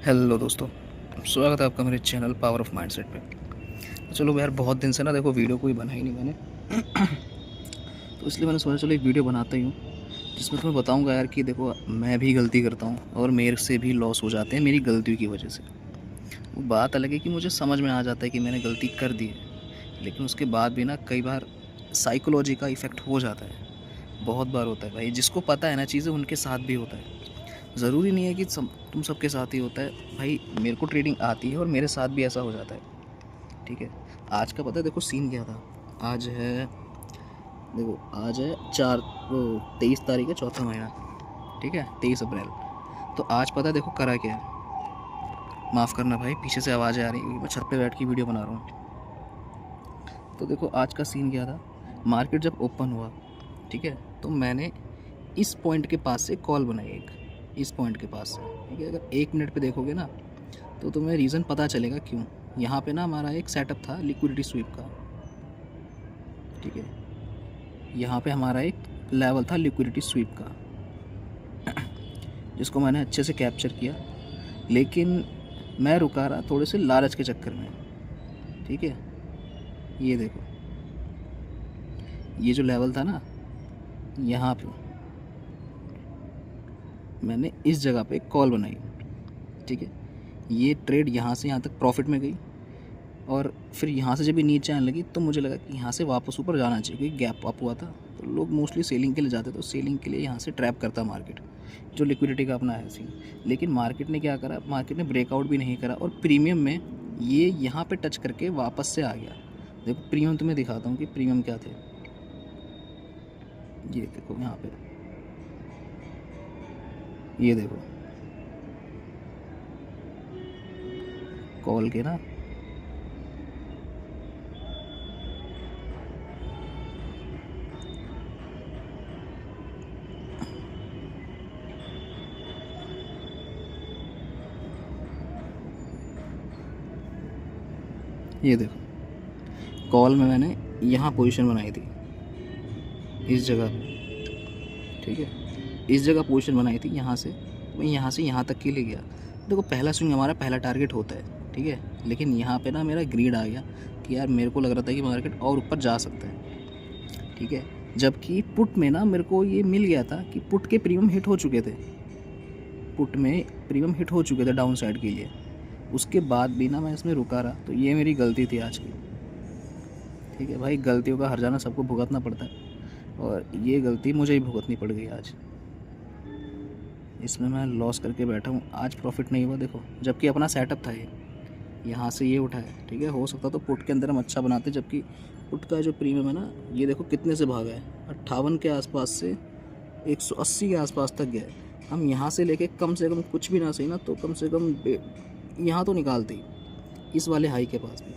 Hello दोस्तों, स्वागत है आपका मेरे चैनल पावर ऑफ माइंडसेट पे। तो चलो यार, बहुत दिन से ना देखो वीडियो कोई बनाई नहीं मैंने। तो इसलिए मैंने सोचा चलो एक वीडियो बनाता ही हूँ जिसमें तुम्हें बताऊँगा यार कि देखो मैं भी गलती करता हूँ और मेरे से भी लॉस हो जाते हैं मेरी गलतियों की वजह से। वो बात अलग है कि मुझे समझ में आ जाता है कि मैंने गलती कर दी है, लेकिन उसके बाद भी ना कई बार साइकोलॉजी का इफ़ेक्ट हो जाता है। बहुत बार होता है भाई, जिसको पता है ना चीज़ें उनके साथ भी होता है। ज़रूरी नहीं है कि तुम सबके साथ ही होता है भाई। मेरे को ट्रेडिंग आती है और मेरे साथ भी ऐसा हो जाता है। ठीक है, आज का पता है देखो सीन क्या था। आज है, देखो आज है 23 तारीख है, चौथा महीना। ठीक है, 23 अप्रैल। तो आज पता है देखो करा क्या है। माफ़ करना भाई, पीछे से आवाज़ें आ रही है, मैं छत पे बैठ के वीडियो बना रहा हूँ। तो देखो आज का सीन क्या था। मार्केट जब ओपन हुआ, ठीक है, तो मैंने इस पॉइंट के पास से कॉल बनाई एक, इस पॉइंट के पास से। ठीक है, अगर 1 मिनट पे देखोगे ना तो तुम्हें रीज़न पता चलेगा क्यों। यहाँ पे ना हमारा एक सेटअप था लिक्विडिटी स्वीप का। ठीक है, यहाँ पे हमारा एक लेवल था लिक्विडिटी स्वीप का जिसको मैंने अच्छे से कैप्चर किया, लेकिन मैं रुका रहा थोड़े से लालच के चक्कर में। ठीक है, ये देखो, ये जो लेवल था ना, यहाँ पे मैंने इस जगह पे कॉल बनाई। ठीक है, ये ट्रेड यहाँ से यहाँ तक प्रॉफिट में गई और फिर यहाँ से जब ये नीचे आने लगी तो मुझे लगा कि यहाँ से वापस ऊपर जाना चाहिए, क्योंकि गैप अप हुआ था। तो लोग मोस्टली सेलिंग के लिए जाते, तो सेलिंग के लिए यहाँ से ट्रैप करता मार्केट, जो लिक्विडिटी का अपना है सीन। लेकिन मार्केट ने क्या करा, मार्केट ने ब्रेकआउट भी नहीं करा और प्रीमियम में ये यहाँ पे टच करके वापस से आ गया। देखो प्रीमियम तुम्हें दिखाता हूँ कि प्रीमियम क्या थे। ये देखो यहाँ पे, ये देखो कॉल के ना, ये देखो कॉल में मैंने यहाँ पोजीशन बनाई थी इस जगह पे। ठीक है, इस जगह पोजीशन बनाई थी, यहाँ से मैं यहाँ से यहाँ तक के लिए गया। देखो पहला स्विंग हमारा पहला टारगेट होता है। ठीक है, लेकिन यहाँ पे ना मेरा ग्रीड आ गया कि यार मेरे को लग रहा था कि मार्केट और ऊपर जा सकता है। ठीक है, जबकि पुट में ना मेरे को ये मिल गया था कि पुट के प्रीमियम हिट हो चुके थे, पुट में प्रीमियम हिट हो चुके थे डाउन साइड के लिए। उसके बाद भी ना मैं इसमें रुका रहा, तो ये मेरी गलती थी आज की। ठीक है भाई, गलतियों का हर्जाना सबको भुगतना पड़ता है और ये गलती मुझे ही भुगतनी पड़ गई आज। इसमें मैं लॉस करके बैठा हूँ, आज प्रॉफिट नहीं हुआ देखो, जबकि अपना सेटअप था ये। यहाँ से ये उठा है। ठीक है, हो सकता तो पुट के अंदर हम अच्छा बनाते, जबकि पुट का जो प्रीमियम है ना, ये देखो कितने से भागा है, 58 के आसपास से 180 के आसपास तक गया है। हम यहाँ से लेके कम से कम कुछ भी ना सही ना तो कम से कम यहाँ तो निकालते ही इस वाले हाई के पास भी,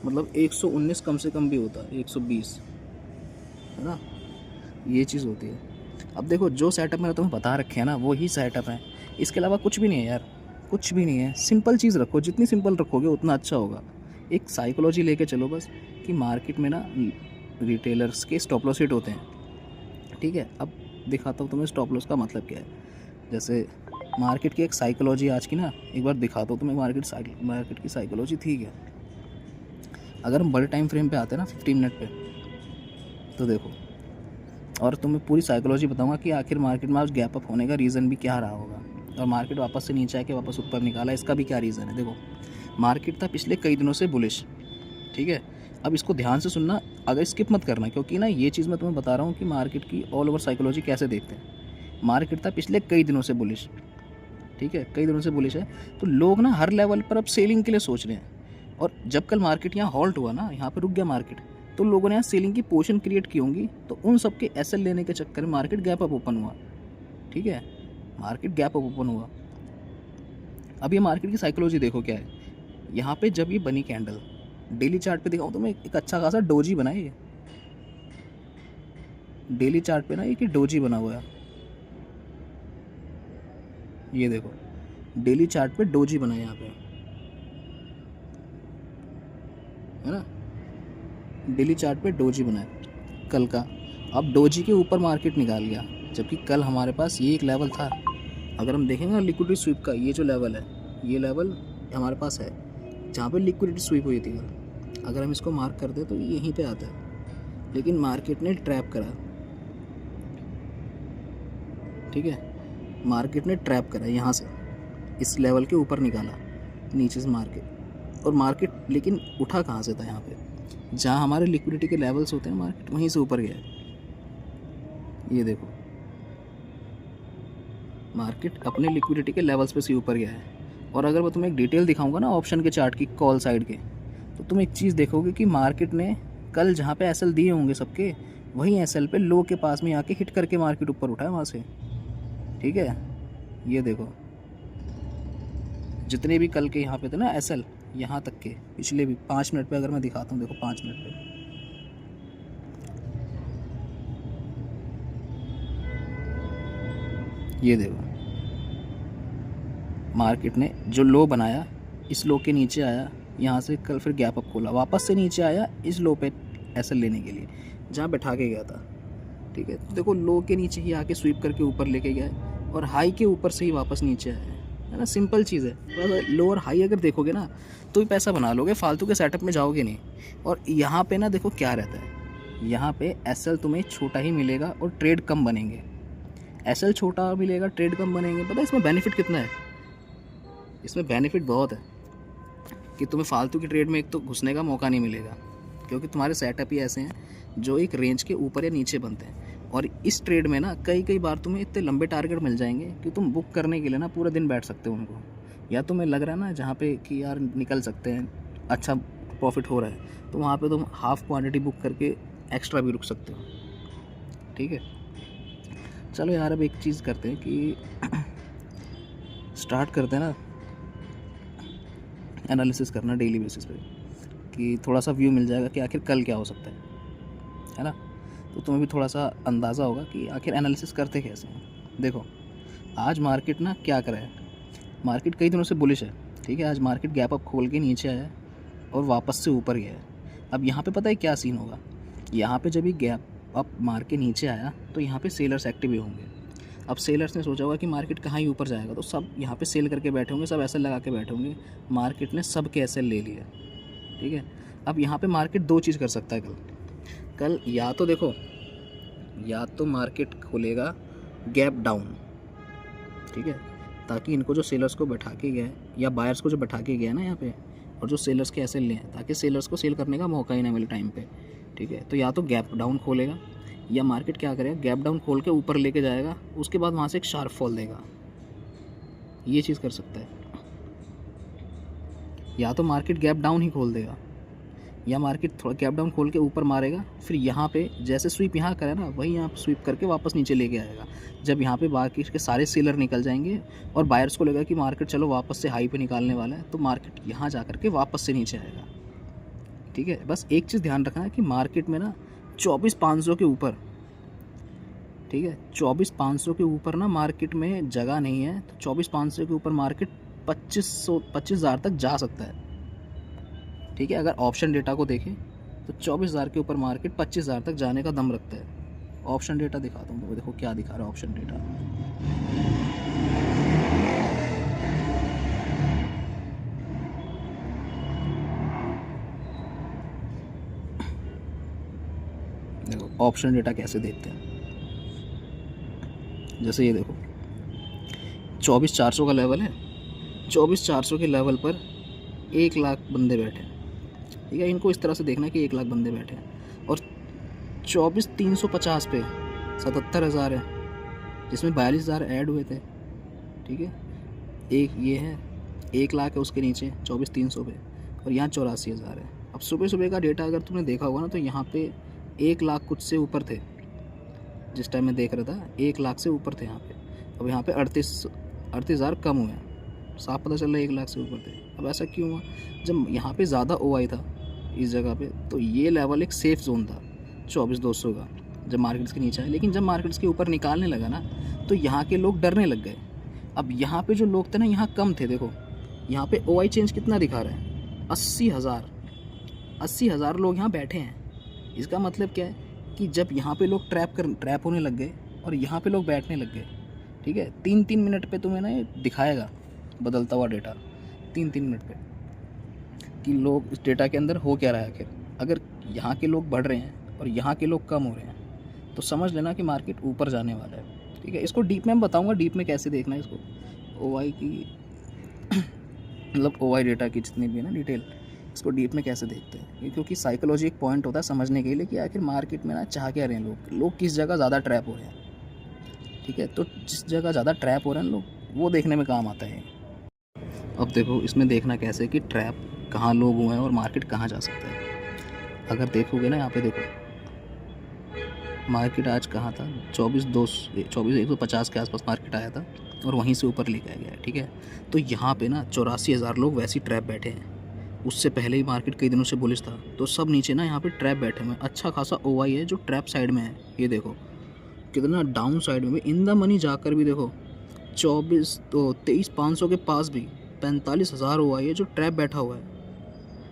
मतलब 119 कम से कम भी होता है, 120 है ना, ये चीज़ होती है। अब देखो जो सेटअप मैंने तुम्हें बता रखे हैं ना, वो ही सेटअप है, इसके अलावा कुछ भी नहीं है यार, कुछ भी नहीं है। सिंपल चीज़ रखो, जितनी सिंपल रखोगे उतना अच्छा होगा। एक साइकोलॉजी लेके चलो बस, कि मार्केट में ना रिटेलर्स के स्टॉप लॉस हिट होते हैं। ठीक है, अब दिखाता हूँ तुम्हें स्टॉप लॉस का मतलब क्या है। जैसे मार्केट की एक साइकोलॉजी आज की ना, एक बार दिखाता हूँ तुम्हें मार्केट की साइकोलॉजी थी क्या। अगर हम बड़े टाइम फ्रेम पे आते हैं ना 15 मिनट पे, तो देखो, और तुम्हें पूरी साइकोलॉजी बताऊंगा कि आखिर मार्केट में आज गैप अप होने का रीज़न भी क्या रहा होगा, और मार्केट वापस से नीचे आके वापस ऊपर निकाला, इसका भी क्या रीज़न है। देखो मार्केट था पिछले कई दिनों से बुलिश। ठीक है, अब इसको ध्यान से सुनना, अगर स्किप मत करना, क्योंकि ना ये चीज़ मैं तुम्हें बता रहा हूँ कि मार्केट की ऑल ओवर साइकोलॉजी कैसे देखते हैं। मार्केट था पिछले कई दिनों से बुलिश। ठीक है, कई दिनों से बुलिश है, तो लोग ना हर लेवल पर अब सेलिंग के लिए सोच रहे हैं। और जब कल मार्केट यहाँ हॉल्ट हुआ ना, यहाँ पे रुक गया मार्केट, तो लोगों ने यहाँ सेलिंग की पोजीशन क्रिएट की होंगी, तो उन सब के एसएल लेने के चक्कर में मार्केट गैप अप ओपन हुआ। ठीक है, मार्केट गैप अप ओपन हुआ। अब ये मार्केट की साइकोलॉजी देखो क्या है। यहाँ पे जब ये बनी कैंडल, डेली चार्ट पे दिखाऊँ तो मैं एक अच्छा खासा डोजी बना है ये, डेली चार्ट पे ना एक डोजी बना हुआ है, ये देखो डेली चार्ट पे डोजी बना है यहाँ पे, है ना, डेली चार्ट पे डोजी बना है कल का। अब डोजी के ऊपर मार्केट निकाल गया, जबकि कल हमारे पास ये एक लेवल था। अगर हम देखेंगे ना लिक्विडिटी स्वीप का, ये जो लेवल है ये लेवल हमारे पास है जहाँ पे लिक्विडिटी स्वीप हुई थी। अगर हम इसको मार्क कर दें तो यहीं पे आता है, लेकिन मार्केट ने ट्रैप करा, ठीक है, मार्केट ने ट्रैप करा यहाँ से, इस लेवल के ऊपर निकाला नीचे से मार्केट, और मार्केट लेकिन उठा कहाँ से था, यहाँ पे जहाँ हमारे लिक्विडिटी के लेवल्स होते हैं मार्केट वहीं से ऊपर गया है। ये देखो मार्केट अपने लिक्विडिटी के लेवल्स पे से ऊपर गया है। और अगर मैं तुम्हें एक डिटेल दिखाऊंगा ना ऑप्शन के चार्ट की कॉल साइड के, तो तुम एक चीज़ देखोगे कि मार्केट ने कल जहाँ पे एसएल दिए होंगे सबके, वहीं एसएल पे लो के पास में आके हिट करके मार्केट ऊपर उठा है वहाँ से, ठीक है। ये देखो जितने भी कल के यहाँ पे थे ना एसएल, यहाँ तक के पिछले भी 5 मिनट पे अगर मैं दिखाता हूँ, देखो 5 मिनट पे ये देखो मार्केट ने जो लो बनाया, इस लो के नीचे आया, यहाँ से कल फिर गैप अप खोला, वापस से नीचे आया इस लो पे एसएल लेने के लिए जहाँ बैठा के गया था, ठीक है। तो देखो लो के नीचे ही आके स्वीप करके ऊपर लेके गया है, और हाई के ऊपर से ही वापस नीचे आया है ना। सिंपल चीज़ है, लो और हाई अगर देखोगे ना तो ही पैसा बना लोगे, फालतू के सेटअप में जाओगे नहीं। और यहाँ पे ना देखो क्या रहता है, यहाँ पे एसएल तुम्हें छोटा ही मिलेगा और ट्रेड कम बनेंगे। एसएल छोटा मिलेगा, ट्रेड कम बनेंगे। पता है इसमें बेनिफिट कितना है? इसमें बेनिफिट बहुत है कि तुम्हें फालतू की ट्रेड में एक तो घुसने का मौका नहीं मिलेगा, क्योंकि तुम्हारे सेटअप ही ऐसे हैं जो एक रेंज के ऊपर या नीचे बनते हैं। और इस ट्रेड में ना कई बार तुम्हें इतने लंबे टारगेट मिल जाएंगे कि तुम बुक करने के लिए ना पूरा दिन बैठ सकते हो उनको, या तुम्हें लग रहा है ना जहाँ पे कि यार निकल सकते हैं, अच्छा प्रॉफिट हो रहा है, तो वहाँ पे तुम हाफ़ क्वांटिटी बुक करके एक्स्ट्रा भी रुक सकते हो, ठीक है। चलो यार अब एक चीज़ करते हैं कि स्टार्ट करते हैं ना एनालिसिस करना डेली बेसिस पे, कि थोड़ा सा व्यू मिल जाएगा कि आखिर कल क्या हो सकता है ना। तो तुम्हें भी थोड़ा सा अंदाज़ा होगा कि आखिर एनालिसिस करते कैसे हैं। देखो आज मार्केट ना क्या करा है, मार्केट कई दिनों से बुलिश है, ठीक है। आज मार्केट गैप अप खोल के नीचे आया है और वापस से ऊपर गया है। अब यहाँ पे पता है क्या सीन होगा, यहाँ पे जब भी गैप अप मार के नीचे आया तो यहाँ पे सेलर्स एक्टिव होंगे। अब सेलर्स ने सोचा होगा कि मार्केट कहाँ ही ऊपर जाएगा, तो सब यहाँ पे सेल करके बैठे होंगे, सब एसएल लगा के बैठे होंगे। मार्केट ने सब के एसएल ले लिया, ठीक है। अब यहाँ पे मार्केट दो चीज़ कर सकता है कल या तो देखो, या तो मार्केट खोलेगा गैप डाउन, ठीक है, ताकि इनको जो सेलर्स को बैठा के गया या बायर्स को जो बैठा के गया ना यहाँ पे, और जो सेलर्स के एसएल लें, ताकि सेलर्स को सेल करने का मौका ही ना मिले टाइम पे, ठीक है। तो या तो गैप डाउन खोलेगा, या मार्केट क्या करेगा, गैप डाउन खोल के ऊपर लेके जाएगा, उसके बाद वहाँ से एक शार्प फॉल देगा। ये चीज़ कर सकता है। या तो मार्केट गैप डाउन ही खोल देगा, या मार्केट थोड़ा गैप डाउन खोल के ऊपर मारेगा, फिर यहाँ पे जैसे स्वीप यहाँ करे ना, वही यहाँ स्वीप करके वापस नीचे लेके आएगा। जब यहाँ पे बाकी के सारे सेलर निकल जाएंगे और बायर्स को लगेगा कि मार्केट चलो वापस से हाई पे निकालने वाला है, तो मार्केट यहाँ जा करके वापस से नीचे आएगा, ठीक है। बस एक चीज़ ध्यान रखना है कि मार्केट में ना 24,500 के ऊपर, ठीक है, 24,500 के ऊपर ना मार्केट में जगह नहीं है। तो 24,500 के ऊपर मार्केट 25,000 तक जा सकता है, ठीक है। अगर ऑप्शन डेटा को देखें तो 24,000 के ऊपर मार्केट 25,000 तक जाने का दम रखता है। ऑप्शन डेटा दिखाता हूँ, देखो क्या दिखा रहा है ऑप्शन डेटा। देखो ऑप्शन डेटा कैसे देखते हैं, जैसे ये देखो 24,400 का लेवल है, 24,400 के लेवल पर 1 लाख बंदे बैठे हैं, ठीक है। इनको इस तरह से देखना है कि 1 लाख बंदे बैठे हैं, और 24,350 पे 77,000 है, जिसमें 42,000 ऐड हुए थे, ठीक है। एक ये है 1 लाख है, उसके नीचे 24,300 पे, और यहाँ 84,000 है। अब सुबह सुबह का डेटा अगर तुमने देखा होगा ना, तो यहाँ पे 1 लाख कुछ से ऊपर थे, जिस टाइम मैं देख रहा था 1 लाख से ऊपर थे यहाँ पे। अब यहाँ पे 38,000 कम हुए हैं, साफ पता चल रहा है 1 लाख से ऊपर थे। अब ऐसा क्यों हुआ? जब यहाँ पे ज़्यादा OI था इस जगह पे, तो ये लेवल एक सेफ़ जोन था 24,200 का, जब मार्केट्स के नीचे है। लेकिन जब मार्केट्स के ऊपर निकालने लगा ना, तो यहाँ के लोग डरने लग गए। अब यहाँ पे जो लोग थे ना, यहाँ कम थे। देखो यहाँ पे OI चेंज कितना दिखा रहा है, 80,000 लोग यहाँ बैठे हैं। इसका मतलब क्या है कि जब यहाँ पे लोग ट्रैप होने लग गए और यहाँ पे लोग बैठने लग गए, ठीक है। 3-3 मिनट पे तुम्हें ना ये दिखाएगा बदलता हुआ डेटा, 3-3 मिनट पे कि लोग इस डेटा के अंदर हो क्या रहा है आखिर। अगर यहाँ के लोग बढ़ रहे हैं और यहाँ के लोग कम हो रहे हैं तो समझ लेना कि मार्केट ऊपर जाने वाला है। ठीक है, इसको डीप में मैं बताऊँगा, डीप में कैसे देखना है इसको। OI की मतलब OI डेटा की जितनी भी है ना डिटेल, इसको डीप में कैसे देखते हैं, ये क्योंकि साइकोलॉजी एक पॉइंट होता है समझने के लिए कि आखिर मार्केट में ना चाह क्या रहे हैं लोग किस जगह ज़्यादा ट्रैप हो रहे हैं। ठीक है, तो जिस जगह ज़्यादा ट्रैप हो रहे हैं लोग, वो देखने में काम आता है। अब देखो इसमें देखना कैसे कि ट्रैप कहाँ लोग हुए हैं और मार्केट कहाँ जा सकता है। अगर देखोगे ना यहाँ पे देखो मार्केट आज कहाँ था, 24,150 के आसपास मार्केट आया था और वहीं से ऊपर लेके गया है। ठीक है, तो यहाँ पे ना 84,000 लोग वैसे ही ट्रैप बैठे हैं। उससे पहले ही मार्केट कई दिनों से बुलिश था, तो सब नीचे ना यहाँ पे ट्रैप बैठे हुए हैं। अच्छा खासा OI है जो ट्रैप साइड में है। ये देखो कितना डाउन साइड में भी इन द मनी जाकर भी देखो 23,500 के पास भी 45,000 OI है जो ट्रैप बैठा हुआ है।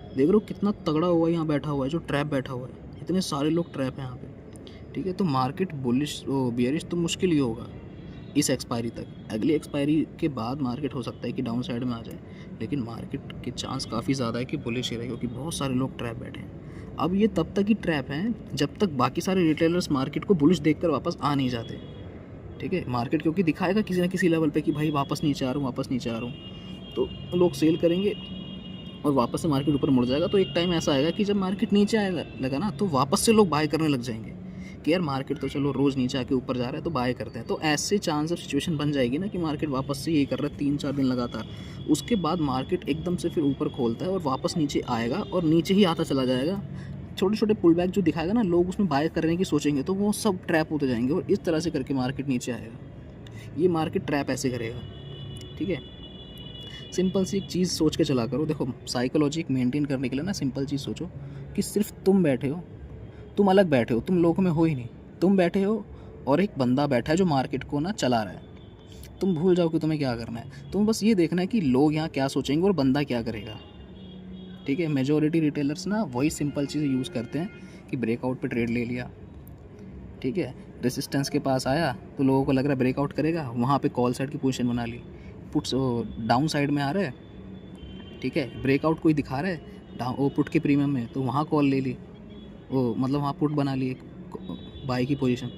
देख रहे हो कितना तगड़ा OI यहाँ बैठा हुआ है जो ट्रैप बैठा हुआ है। इतने सारे लोग ट्रैप हैं यहाँ पे। ठीक है, तो मार्केट बुलिश बियरिश तो मुश्किल ही होगा इस एक्सपायरी तक। अगली एक्सपायरी के बाद मार्केट हो सकता है कि डाउन साइड में आ जाए, लेकिन मार्केट के चांस काफ़ी ज़्यादा है कि बुलिश ही रहे, क्योंकि बहुत सारे लोग ट्रैप बैठे हैं। अब ये तब तक ही ट्रैप हैं जब तक बाकी सारे रिटेलर्स मार्केट को बुलिश देखकर वापस आ नहीं जाते। ठीक है, मार्केट क्योंकि दिखाएगा किसी ना किसी लेवल पे कि भाई वापस नीचे आ रहा हूँ, वापस नीचे आ रहा हूँ, तो लोग सेल करेंगे और वापस से मार्केट ऊपर मुड़ जाएगा। तो एक टाइम ऐसा आएगा कि जब मार्केट नीचे आने लगा ना, तो वापस से लोग बाय करने लग जाएंगे कि यार मार्केट तो चलो रोज़ नीचे आके ऊपर जा रहा है तो बाय करते हैं। तो ऐसे चांस ऑफ सिचुएशन बन जाएगी ना कि मार्केट वापस से यही कर रहा है 3-4 दिन लगातार, उसके बाद मार्केट एकदम से फिर ऊपर खोलता है और वापस नीचे आएगा और नीचे ही आता चला जाएगा। छोटे छोटे पुल बैक जो दिखाएगा ना, लोग उसमें बाय करने की सोचेंगे तो वो सब ट्रैप होते जाएंगे और इस तरह से करके मार्केट नीचे आएगा। ये मार्केट ट्रैप ऐसे करेगा। ठीक है, सिंपल सी एक चीज़ सोच के चला करो। देखो साइकोलॉजी मेंटेन करने के लिए ना सिंपल चीज़ सोचो कि सिर्फ तुम बैठे हो, तुम अलग बैठे हो, तुम लोगों में हो ही नहीं। तुम बैठे हो और एक बंदा बैठा है जो मार्केट को ना चला रहा है। तुम भूल जाओ कि तुम्हें क्या करना है, तुम्हें बस ये देखना है कि लोग यहाँ क्या सोचेंगे और बंदा क्या करेगा। ठीक है, मेजॉरिटी रिटेलर्स ना वही सिंपल चीज़ें यूज़ करते हैं कि ब्रेकआउट पे ट्रेड ले लिया। ठीक है, रेसिस्टेंस के पास आया तो लोगों को लग रहा है ब्रेकआउट करेगा, वहाँ पे कॉल साइड की पोजीशन बना ली। पुट्स डाउन साइड में आ रहा है, ठीक है, ब्रेकआउट कोई दिखा रहा है डाउन वो पुट के प्रीमियम में, तो वहाँ कॉल ले ली, वो मतलब वहाँ पुट बना ली बाई की पोजीशन।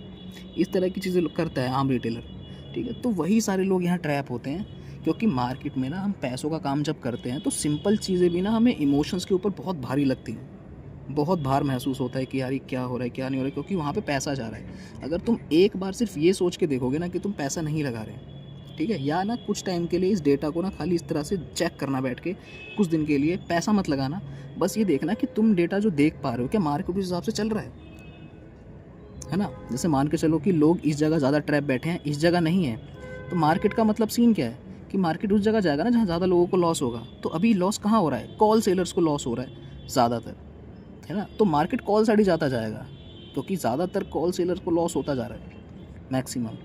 इस तरह की चीज़ें करता है आम रिटेलर। ठीक है, तो वही सारे लोग यहाँ ट्रैप होते हैं, क्योंकि मार्केट में ना हम पैसों का काम जब करते हैं तो सिंपल चीज़ें भी ना हमें इमोशंस के ऊपर बहुत भारी लगती हैं, बहुत भार महसूस होता है कि यार ये क्या हो रहा है क्या नहीं हो रहा है, क्योंकि वहाँ पे पैसा जा रहा है। अगर तुम एक बार सिर्फ ये सोच के देखोगे ना कि तुम पैसा नहीं लगा रहे, ठीक है, या ना कुछ टाइम के लिए इस डेटा को ना खाली इस तरह से चेक करना बैठ के कुछ दिन के लिए, पैसा मत लगाना, बस ये देखना कि तुम डेटा जो देख पा रहे हो क्या मार्केट उस हिसाब से चल रहा है ना। जैसे मान के चलो कि लोग इस जगह ज़्यादा ट्रैप बैठे हैं, इस जगह नहीं है, तो मार्केट का मतलब सीन क्या है कि मार्केट उस जगह जाएगा ना जहाँ ज़्यादा लोगों को लॉस होगा। तो अभी लॉस कहाँ हो रहा है, कॉल सेलर्स को लॉस हो रहा है ज़्यादातर, है ना। तो मार्केट कॉल साइड ही जाता जाएगा, क्योंकि ज़्यादातर कॉल सेलर्स को लॉस होता जा रहा है मैक्सिमम,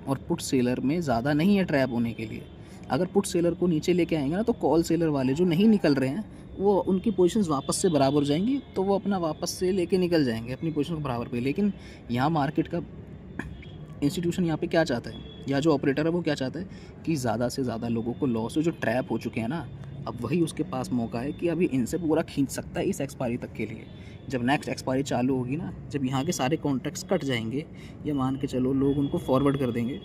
और पुट सेलर में ज़्यादा नहीं है ट्रैप होने के लिए। अगर पुट सेलर को नीचे लेके आएंगे ना, तो कॉल सेलर वाले जो नहीं निकल रहे हैं वो उनकी पोजीशंस वापस से बराबर हो जाएंगी, तो वो अपना वापस से लेके निकल जाएंगे अपनी पोजीशन को बराबर पे। लेकिन यहाँ मार्केट का इंस्टीट्यूशन यहाँ पे क्या चाहता है, या जो ऑपरेटर है वो क्या चाहता है कि ज़्यादा से ज़्यादा लोगों को लॉस हो, जो ट्रैप हो चुके हैं ना, अब वही उसके पास मौका है कि अभी इनसे पूरा खींच सकता है इस एक्सपायरी तक के लिए। जब नेक्स्ट एक्सपायरी चालू होगी ना, जब यहाँ के सारे कॉन्ट्रैक्ट्स कट जाएंगे, या मान के चलो लोग उनको फॉरवर्ड कर देंगे,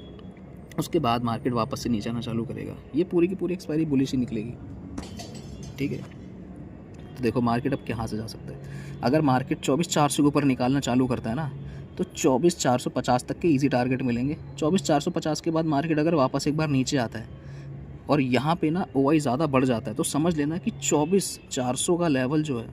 उसके बाद मार्केट वापस से नीचे आना चालू करेगा। ये पूरी की पूरी एक्सपायरी बुलिश ही निकलेगी। ठीक है, तो देखो मार्केट अब कहाँ से जा सकता है। अगर मार्केट 24,400 के ऊपर निकालना चालू करता है ना, तो 24,450 तक के इजी टारगेट मिलेंगे। 24,450 के बाद मार्केट अगर वापस एक बार नीचे आता है और यहाँ पे ना OI ज़्यादा बढ़ जाता है, तो समझ लेना कि 24,400 का लेवल जो है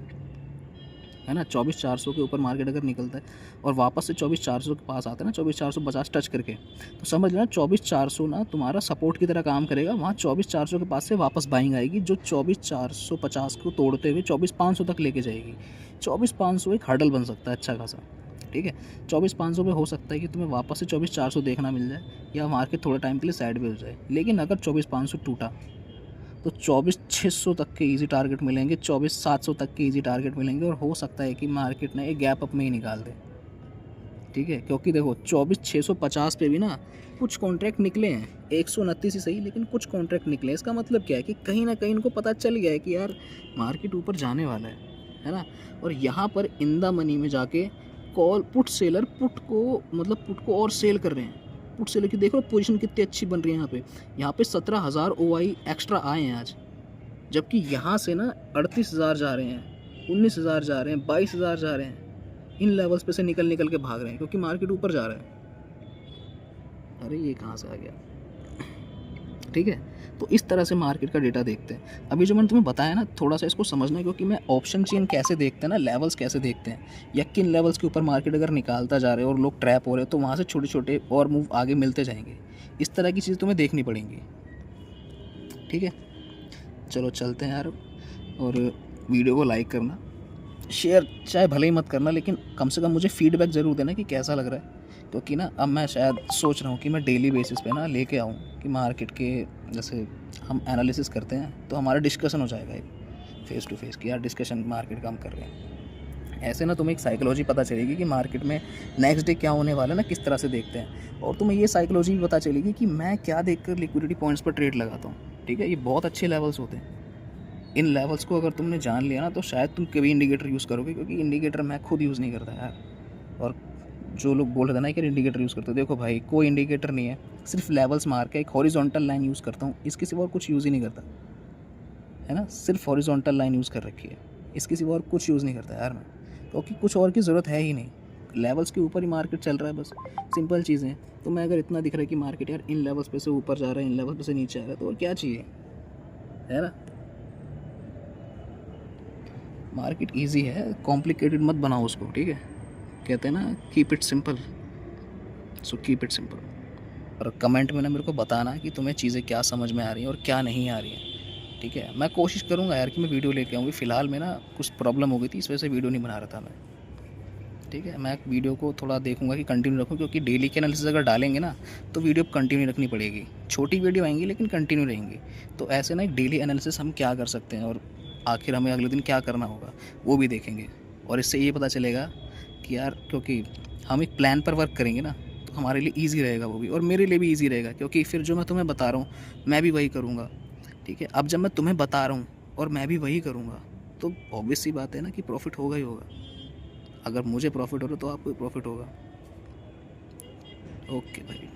ना, 24,400 के ऊपर मार्केट अगर निकलता है और वापस से 24,400 के पास आता है ना, 24,450 टच करके, तो समझ लेना 24,400 ना तुम्हारा सपोर्ट की तरह काम करेगा। वहाँ 24,400 के पास से वापस बाइंग आएगी, जो 24,450 को तोड़ते हुए 24,500 तक लेके जाएगी। 24,500 एक हर्डल बन सकता है अच्छा खासा। ठीक है, 24,500 पे हो सकता है कि तुम्हें वापस से 24,400 देखना मिल जाए, या मार्केट थोड़ा टाइम के लिए साइड पे हो जाए। लेकिन अगर 24,500 टूटा तो 24,600 तक के इजी टारगेट मिलेंगे, 24,700 तक के इजी टारगेट मिलेंगे, और हो सकता है कि मार्केट ने एक गैप अप में ही निकाल दे। ठीक है, क्योंकि देखो 24,650 पे भी ना कुछ कॉन्ट्रैक्ट निकले हैं, 129 ही सही लेकिन कुछ कॉन्ट्रैक्ट निकले हैं। इसका मतलब क्या है कि कहीं ना कहीं इनको पता चल गया है कि यार मार्केट ऊपर जाने वाला है ना। और यहाँ पर इन द मनी में जाके कॉल पुट सेलर पुट को और सेल कर रहे हैं। पुट सेलर की देखो पोजीशन कितनी अच्छी बन रही है यहाँ पे 17,000 OI एक्स्ट्रा आए हैं आज, जबकि यहाँ से ना 38,000 जा रहे हैं, 19,000 जा रहे हैं, 22,000 जा रहे हैं। इन लेवल्स पे से निकल के भाग रहे हैं क्योंकि मार्केट ऊपर जा रहा है। अरे ये कहाँ से आ गया, ठीक है। तो इस तरह से मार्केट का डेटा देखते हैं। अभी जो मैंने तुम्हें बताया ना, थोड़ा सा इसको समझना है, क्योंकि मैं ऑप्शन चेन कैसे देखते हैं ना, लेवल्स कैसे देखते हैं, या किन लेवल्स के ऊपर मार्केट अगर निकालता जा रहे हैं और लोग ट्रैप हो रहे हैं तो वहाँ से छोटे छोटे और मूव आगे मिलते जाएंगे। इस तरह की चीज़ तुम्हें देखनी पड़ेंगी, ठीक है। चलो चलते हैं यार, और वीडियो को लाइक करना, शेयर चाहे भले ही मत करना, लेकिन कम से कम मुझे फीडबैक ज़रूर देना कि कैसा लग रहा है। क्योंकि ना अब मैं शायद सोच रहा हूँ कि मैं डेली बेसिस पे ना लेके आऊँ कि मार्केट के जैसे हम एनालिसिस करते हैं तो हमारा डिस्कशन हो जाएगा एक फेस टू फेस कि यार डिस्कशन मार्केट का हम कर रहे हैं। ऐसे ना तुम्हें एक साइकोलॉजी पता चलेगी कि मार्केट में नेक्स्ट डे क्या होने वाला है ना, किस तरह से देखते हैं। और तुम्हें ये साइकोलॉजी भी पता चलेगी कि मैं क्या देखकर लिक्विडिटी पॉइंट्स पर ट्रेड लगाता हूँ, ठीक है। ये बहुत अच्छे लेवल्स होते हैं। इन लेवल्स को अगर तुमने जान लिया ना तो शायद तुम कभी इंडिकेटर यूज़ करोगे, क्योंकि इंडिकेटर मैं खुद यूज़ नहीं करता यार। और जो लोग बोल रहे थे ना कि इंडिकेटर यूज़ करते हो, देखो भाई कोई इंडिकेटर नहीं है, सिर्फ लेवल्स मार के एक हॉरिजॉन्टल लाइन यूज़ करता हूँ, इसके सिवा और कुछ यूज़ ही नहीं करता, है ना। सिर्फ हॉरिजॉन्टल लाइन यूज़ कर रखी है, इसके सिवा और कुछ यूज़ नहीं करता यार मैं, क्योंकि कुछ और की ज़रूरत है ही नहीं। लेवल्स के ऊपर ही मार्केट चल रहा है, बस सिंपल चीज़ें। तो मैं अगर इतना दिख रहा है कि मार्केट यार इन लेवल्स पे से ऊपर जा रहा है, इन लेवल्स पे से नीचे आ रहा है, तो और क्या चाहिए, है ना। मार्केट इजी है, कॉम्प्लिकेटेड मत बनाओ उसको, ठीक है। कहते हैं ना keep it simple, so keep it simple. और कमेंट में ना मेरे को बताना कि तुम्हें चीज़ें क्या समझ में आ रही हैं और क्या नहीं आ रही हैं, ठीक है। मैं कोशिश करूँगा यार कि मैं वीडियो लेके आऊँगी। फ़िलहाल में ना कुछ प्रॉब्लम हो गई थी, इस वजह से वीडियो नहीं बना रहा था मैं, ठीक है। मैं वीडियो को थोड़ा देखूँगा कि कंटिन्यू रखूँ, क्योंकि डेली के एनालिसिस अगर डालेंगे ना तो वीडियो कंटिन्यू रखनी पड़ेगी। छोटी वीडियो आएंगी लेकिन कंटिन्यू रहेंगी। तो ऐसे ना एक डेली एनालिसिस हम क्या कर सकते हैं और आखिर हमें अगले दिन क्या करना होगा वो भी देखेंगे। और इससे ये पता चलेगा कि यार, क्योंकि हम एक प्लान पर वर्क करेंगे ना तो हमारे लिए ईजी रहेगा वो भी, और मेरे लिए भी ईजी रहेगा, क्योंकि फिर जो मैं तुम्हें बता रहा हूँ मैं भी वही करूँगा, ठीक है। अब जब मैं तुम्हें बता रहा हूँ और मैं भी वही करूँगा तो ऑब्वियस सी बात है ना कि प्रॉफिट होगा ही होगा। अगर मुझे प्रॉफिट हो रहा है तो आपको भी प्रॉफिट होगा। ओके भाई।